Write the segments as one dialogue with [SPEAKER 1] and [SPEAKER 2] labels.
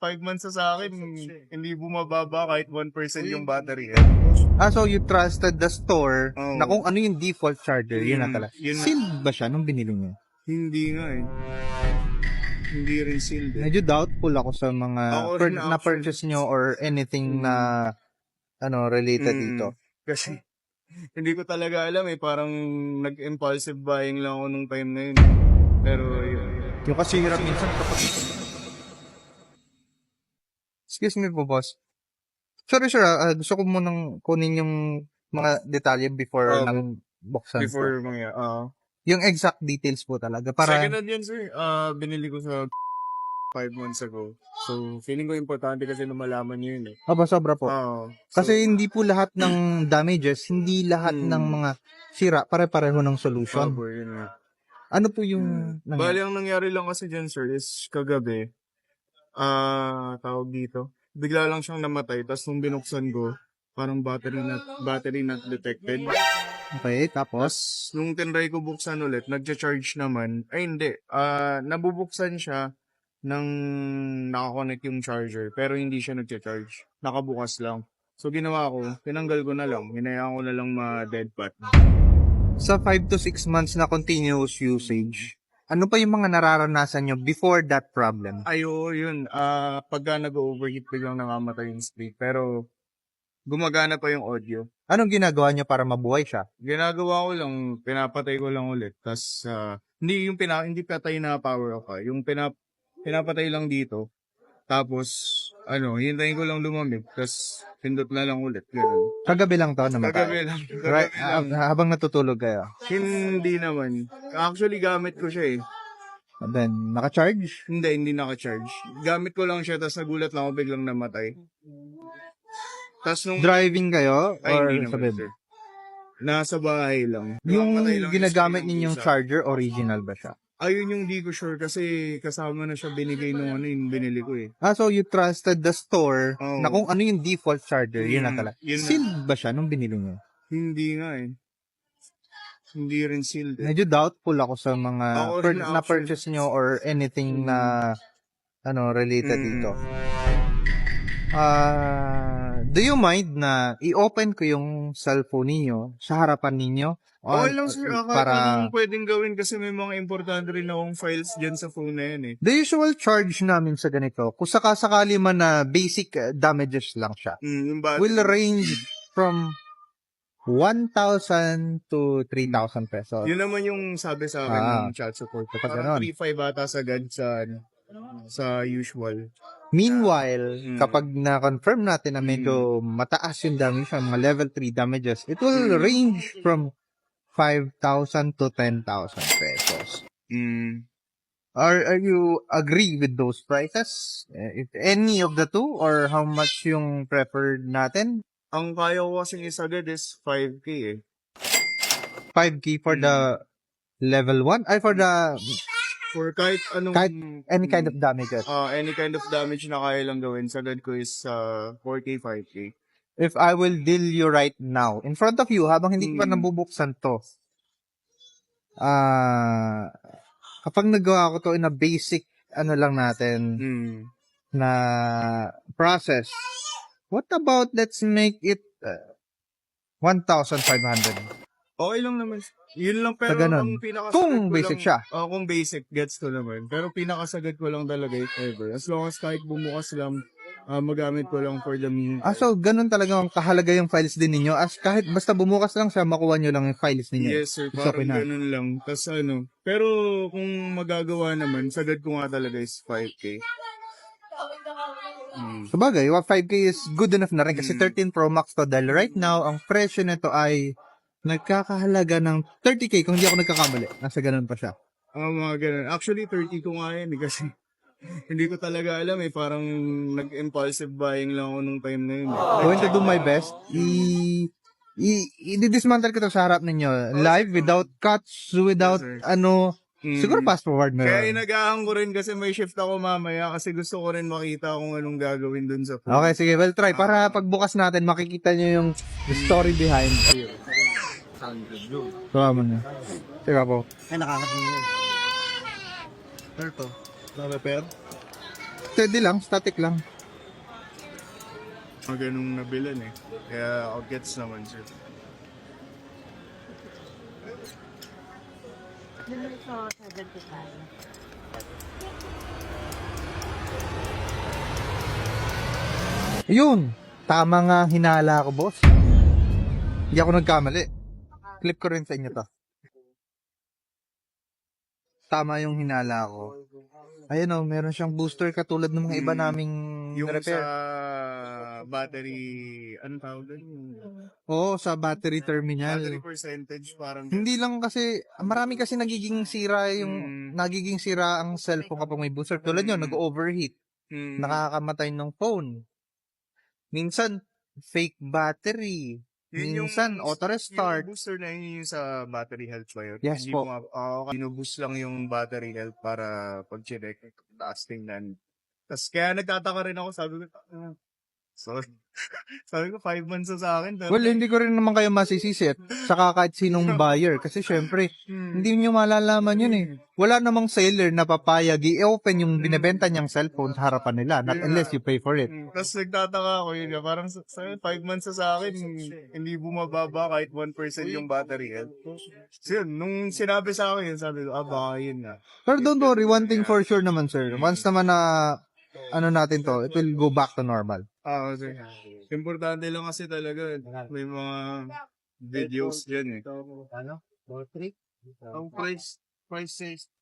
[SPEAKER 1] 5 months na sa akin, hindi bumababa kahit 1% yung battery.
[SPEAKER 2] So you trusted the store
[SPEAKER 1] Oo.
[SPEAKER 2] na kung ano yung default charger, yun na talaga.
[SPEAKER 1] Yun na.
[SPEAKER 2] Sealed ba siya nung binili niyo?
[SPEAKER 1] Hindi nga eh. Hindi rin sealed eh.
[SPEAKER 2] Medyo doubtful ako sa mga
[SPEAKER 1] Ako rin
[SPEAKER 2] na-purchase nyo or anything na related dito.
[SPEAKER 1] Kasi hindi ko talaga alam eh. Parang nag-impulsive buying lang ako nung time na yun. Pero yun.
[SPEAKER 2] Yung kasi hirap minsan kapag... Excuse me po, boss. Sorry, sir. Gusto ko munang kunin yung mga detalye before nang buksan
[SPEAKER 1] Before
[SPEAKER 2] ko.
[SPEAKER 1] mga,
[SPEAKER 2] Yung exact details po talaga. Para...
[SPEAKER 1] second hand yan, sir. Binili ko sa 5 months ago. So, feeling ko importante kasi na malaman nyo yun eh.
[SPEAKER 2] sobra po. Kasi hindi po lahat ng damages, hindi lahat ng mga sira, pare-pareho ng solution.
[SPEAKER 1] Yun nga.
[SPEAKER 2] Ano po yung
[SPEAKER 1] Bali, ang nangyari lang kasi dyan, sir, is kagabi, tawag dito, bigla lang siyang namatay. Tapos nung binuksan ko, parang battery not detected.
[SPEAKER 2] Okay, tapos?
[SPEAKER 1] Nung tinry ko buksan ulit, nagcha-charge naman. Ay, hindi. Nabubuksan siya nang nakakonect yung charger. Pero hindi siya nagcha-charge. Nakabukas lang. So, ginawa ko, tinanggal ko na lang. Hinayaan ko na lang ma-deadpat.
[SPEAKER 2] Sa 5 to 6 months na continuous usage, ano pa yung mga nararanasan nyo before that problem?
[SPEAKER 1] Yun. Pagka nag-overheat, biglang namamatay yung speed. Pero, gumagana pa yung audio.
[SPEAKER 2] Anong ginagawa nyo para mabuhay siya?
[SPEAKER 1] Ginagawa ko lang, pinapatay ko lang ulit. Tapos, hindi patay na power off. Yung pinapatay lang dito. Tapos, hintayin ko lang lumamig. Tapos, pindot na lang ulit. Ganun.
[SPEAKER 2] Kagabi lang to namatay?
[SPEAKER 1] Kagabi lang.
[SPEAKER 2] Right, habang natutulog kayo?
[SPEAKER 1] Hindi naman. Actually, gamit ko siya eh.
[SPEAKER 2] And then, naka-charge?
[SPEAKER 1] Hindi naka-charge. Gamit ko lang siya, tapos nagulat lang ako biglang namatay. Tapos nung...
[SPEAKER 2] Driving kayo?
[SPEAKER 1] Ay,
[SPEAKER 2] Or
[SPEAKER 1] hindi
[SPEAKER 2] sa
[SPEAKER 1] naman,
[SPEAKER 2] bed?
[SPEAKER 1] sir. Nasa bahay lang.
[SPEAKER 2] Yung
[SPEAKER 1] Namatay lang
[SPEAKER 2] ginagamit
[SPEAKER 1] screen ng
[SPEAKER 2] ninyong
[SPEAKER 1] isa.
[SPEAKER 2] charger, original ba siya?
[SPEAKER 1] Ayun yung di ko sure kasi kasama na siya binigay nung yung binili ko eh.
[SPEAKER 2] So you trusted the store
[SPEAKER 1] Oo.
[SPEAKER 2] na kung ano yung default charger, yun na talaga.
[SPEAKER 1] Yun na.
[SPEAKER 2] Sealed ba siya nung binili niyo?
[SPEAKER 1] Hindi nga eh. Hindi rin sealed eh.
[SPEAKER 2] Medyo doubtful ako sa mga
[SPEAKER 1] Ako rin
[SPEAKER 2] na-purchase nyo or anything na related dito. Do you mind na i-open ko yung cellphone ninyo sa harapan ninyo?
[SPEAKER 1] Okay lang sir,
[SPEAKER 2] para
[SPEAKER 1] anong pwedeng gawin kasi may mga importante rin akong files dyan sa phone na yan eh.
[SPEAKER 2] the usual charge namin sa ganito, kung sakasakali man na basic damages lang siya,
[SPEAKER 1] Yung battery.
[SPEAKER 2] will range from 1,000 to 3,000 pesos.
[SPEAKER 1] Yun naman yung sabi sa akin ng chat support. Parang 3.5 ata sagad sa usual.
[SPEAKER 2] Meanwhile, kapag na-confirm natin na medyo mataas yung damage, mga level 3 damages, it will range from 5,000 to 10,000 pesos. Are you agree with those prices? If any of the two, or how much yung preferred natin?
[SPEAKER 1] Ang kaya ko kasing isagad is 5K eh.
[SPEAKER 2] 5K for the level 1? Ay, for the
[SPEAKER 1] For kahit anong...
[SPEAKER 2] any kind of damages.
[SPEAKER 1] Any kind of damage na kaya lang gawin, sagad ko is 4K, 5K.
[SPEAKER 2] If I will deal you right now, in front of you, habang hindi pa nabubuksan to, kapag nagawa ko to in a basic, lang natin, na process, what about, let's make it 1,500?
[SPEAKER 1] Okay lang naman. Yun lang, pero
[SPEAKER 2] ganun.
[SPEAKER 1] ang pinakasagad
[SPEAKER 2] Kung
[SPEAKER 1] ko
[SPEAKER 2] basic
[SPEAKER 1] lang,
[SPEAKER 2] siya.
[SPEAKER 1] Kung basic, gets ko naman. Pero pinakasagad ko lang talaga if ever. As long as kahit bumukas lang, magamit ko lang for the meantime.
[SPEAKER 2] So, ganun talaga ang kahalaga yung files din ninyo. As kahit basta bumukas lang siya, makuha nyo lang yung files ninyo.
[SPEAKER 1] Yes sir, parang ganun lang. Tas pero kung magagawa naman, sagad ko nga talaga is 5K.
[SPEAKER 2] Sabagay, 5K is good enough na rin kasi 13 Pro Max to dahil right now, ang presyo nito ay nagkakahalaga ng 30K kung hindi ako nagkakamali. Nasa ganun pa siya.
[SPEAKER 1] Mga ganun. Actually, 30 ko nga yan kasi hindi ko talaga alam eh. Parang nag-impulsive buying lang ako nung time na yun.
[SPEAKER 2] Going to do my best. I-dismantle ko to sa harap ninyo. Live, without cuts, without siguro fast forward na.
[SPEAKER 1] Kaya inagahan ko rin kasi may shift ako mamaya kasi gusto ko rin makita kung anong gagawin dun sa phone.
[SPEAKER 2] Okay, sige. Well, try. Para pagbukas natin, makikita nyo yung story behind. Tama na. Teka po.
[SPEAKER 3] Ay, nakakatingin. Pero to, na-repair?
[SPEAKER 2] Steady lang, static lang.
[SPEAKER 1] Mga ganung nabilan eh. Kaya gets naman siya.
[SPEAKER 2] Yun, tama nga hinala ko, boss. Hindi ako nagkamali. Clip ko rin sa inyo to. Tama yung hinala ko. Ayun o, meron siyang booster katulad ng mga iba naming
[SPEAKER 1] Yung sa
[SPEAKER 2] repair.
[SPEAKER 1] battery, ano tawag doon?
[SPEAKER 2] Oo, sa battery terminal.
[SPEAKER 1] Battery percentage parang
[SPEAKER 2] Hindi lang kasi, marami kasi nagiging sira
[SPEAKER 1] Mm.
[SPEAKER 2] nagiging sira ang cellphone kapag may booster. Tulad yun, nag-overheat. Nakakamatay ng phone. Minsan, fake battery. Minsan, auto-restart.
[SPEAKER 1] Yung booster na yun yung sa battery health ba yun?
[SPEAKER 2] Yes po.
[SPEAKER 1] Binuboost lang yung battery health para pag-check, taas tingnan. Tapos kaya nagtataka rin ako, sabi ko, sorry. Sabi ko, 5 months na sa akin. Pero,
[SPEAKER 2] Well, hindi ko rin naman kayo masisisi at saka kahit sinong buyer. Kasi syempre, hindi nyo malalaman yun eh. Wala namang seller na papayag i-open yung binebenta niyang cellphone sa harapan nila. Not unless you pay for it.
[SPEAKER 1] Tapos nagtataka ako yun, parang sa 5 months na sa akin, hindi bumababa kahit 1% yung battery health. So yun, nung sinabi sa akin yun, sabi ko, baka yun na.
[SPEAKER 2] Pero don't worry, one thing for sure naman, sir. Once naman na, natin to, it will go back to normal.
[SPEAKER 1] Kasi importante lang kasi talaga, may mga videos dyan eh.
[SPEAKER 3] Ano? Ball trick?
[SPEAKER 1] Ang price says,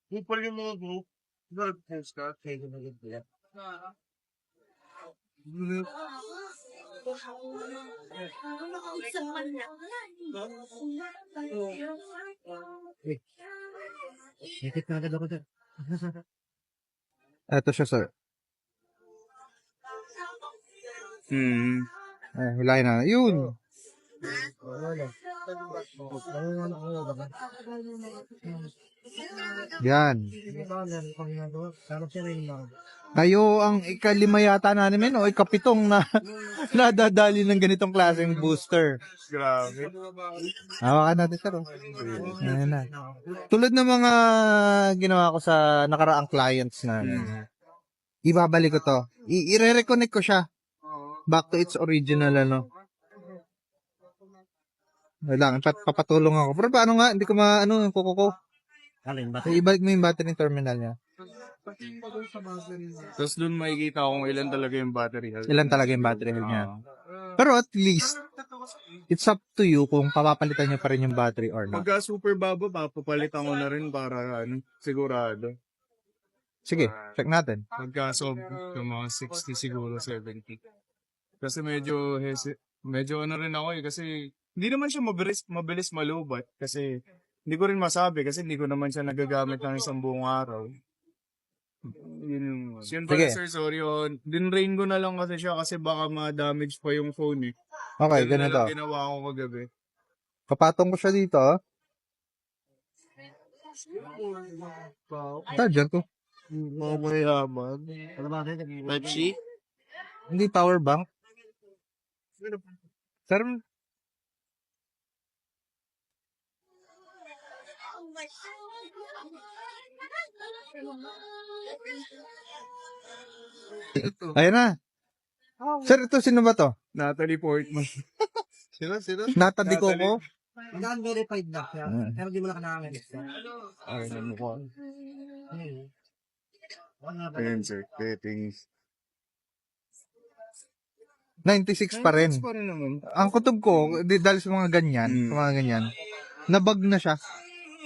[SPEAKER 1] kupal yung mga group, God, ka.
[SPEAKER 3] Kaya ginagin nila. Hikit na agad ako dyan.
[SPEAKER 2] Eto siya, sir. Hilahin na. Yun. Yan. Tayo ang ikalima yata namin o ikapitong na nadadali ng ganitong klaseng booster.
[SPEAKER 1] Grabe.
[SPEAKER 2] Hawakan natin, sir. Ayan na. Tulad ng mga ginawa ko sa nakaraang clients na ibabalik ko to. I-re-reconnect ko siya back to its original Kailangan papatulong ako. Pero paano nga? Hindi ko yung kuko ko.
[SPEAKER 3] Alin ba?
[SPEAKER 2] Ibalik mo yung battery terminal niya.
[SPEAKER 1] Tapos dun makikita kung ilan talaga yung battery health.
[SPEAKER 2] Ilan talaga yung battery health niya. Pero at least, it's up to you kung papapalitan niyo pa rin yung battery or not.
[SPEAKER 1] Pagka super baba, papapalitan ko na rin para sigurado.
[SPEAKER 2] Sige, check natin.
[SPEAKER 1] Pagka yung mga 60 siguro, 70. Kasi medyo rin ako kasi hindi naman siya mabilis malubat kasi hindi ko rin masabi kasi hindi ko naman siya nagagamit ng isang buong araw. Yun pala,
[SPEAKER 2] Sige.
[SPEAKER 1] sir, sorry. Dinrain ko na lang kasi siya kasi baka ma-damage pa yung phone eh.
[SPEAKER 2] Okay,
[SPEAKER 1] Ganun na
[SPEAKER 2] ganito.
[SPEAKER 1] lang ginawa ko kagabi.
[SPEAKER 2] Papatong ko siya dito. Charger ko.
[SPEAKER 1] Mga mayaman.
[SPEAKER 3] Ano ba?
[SPEAKER 1] Type-C?
[SPEAKER 2] Hindi power bank. Sir, ayun na. Sir, ito sino ba to?
[SPEAKER 1] Natalie Portman. Sino?
[SPEAKER 2] Natadi ko ko.
[SPEAKER 3] Naka-verified na siya. Pero di mo na kailangan i-register.
[SPEAKER 1] Ay, ano ko. Ayun, sir. Settings.
[SPEAKER 2] 96 pa rin.
[SPEAKER 1] Pa rin naman.
[SPEAKER 2] Ang kutob ko, dahil sa mga ganyan, nabag na siya.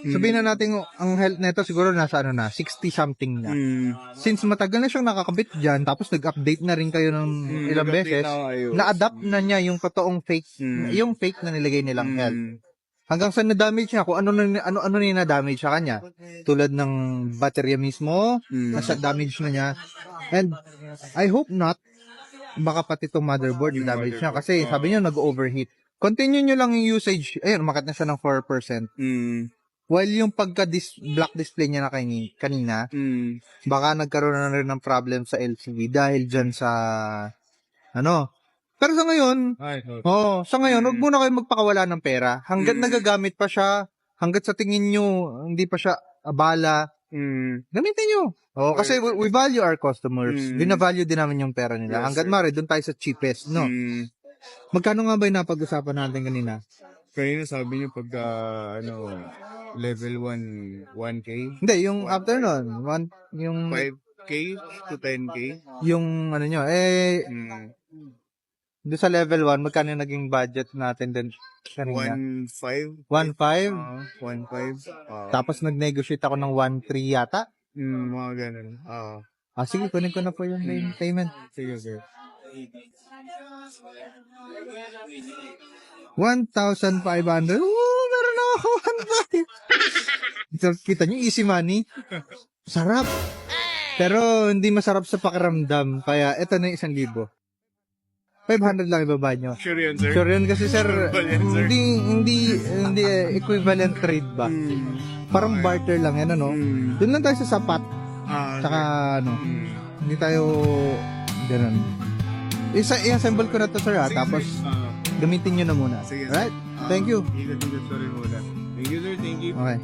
[SPEAKER 2] Sabihin na natin, ang health nito siguro nasa 60 something na. Since matagal na siyang nakakabit dyan, tapos nag-update na rin kayo ng ilang beses, na-adapt na niya yung totoong fake, yung fake na nilagay nilang health. Hanggang sa na-damage niya, kung ano na na-damage sa kanya. Tulad ng baterya mismo, nasa damage na niya. And I hope not, baka pati itong motherboard na-damage niya. Kasi sabi niya nag-overheat. Continue nyo lang yung usage. Ayun, umakat na siya ng 4%. While yung black display niya na kanina, baka nagkaroon na rin ng problem sa LCD dahil dyan sa, Pero sa ngayon, huwag muna kayo magpakawala ng pera. Hanggat nagagamit pa siya, hanggat sa tingin nyo, hindi pa siya abala, Gamitin nyo. Oh, kasi we value our customers. Bina-value din namin yung pera nila.
[SPEAKER 1] Yes,
[SPEAKER 2] Hanggat
[SPEAKER 1] sir.
[SPEAKER 2] mare, doon tayo sa cheapest, no? Magkano nga ba yung napag-usapan natin kanina?
[SPEAKER 1] Kanina sabi niyo pagka, level 1, 1K,
[SPEAKER 2] Hindi, yung after nun, yung
[SPEAKER 1] 5K to 10K.
[SPEAKER 2] yung ano nyo, doon sa level 1, magkano yung naging budget natin din kanina?
[SPEAKER 1] 1.5.
[SPEAKER 2] 1.5?
[SPEAKER 1] 1.5.
[SPEAKER 2] Tapos nag-negotiate ako ng 1.3 yata?
[SPEAKER 1] Mga ganun.
[SPEAKER 2] Sige, kunin ko na po yung payment.
[SPEAKER 1] Sige, sir.
[SPEAKER 2] 1,500. Meron na ako 1.5. So, kita nyo, easy money. Sarap. Pero hindi masarap sa pakiramdam. Kaya ito na yung 1,000. 500 lang ibaba nyo.
[SPEAKER 1] Sure yun, sir?
[SPEAKER 2] Sure yun kasi sir,
[SPEAKER 1] Equivalent, sir.
[SPEAKER 2] hindi equivalent trade ba? Parang barter lang yan, ano? Doon lang tayo sa sapat. Saka, hindi tayo, ganun. I-assemble ko na to, sir, ha? Tapos, gamitin nyo na muna.
[SPEAKER 1] Sige, sir.
[SPEAKER 2] Alright? Thank you.
[SPEAKER 1] Ikot-ikot ko rin muna. Thank you, sir. Thank you.
[SPEAKER 2] Okay.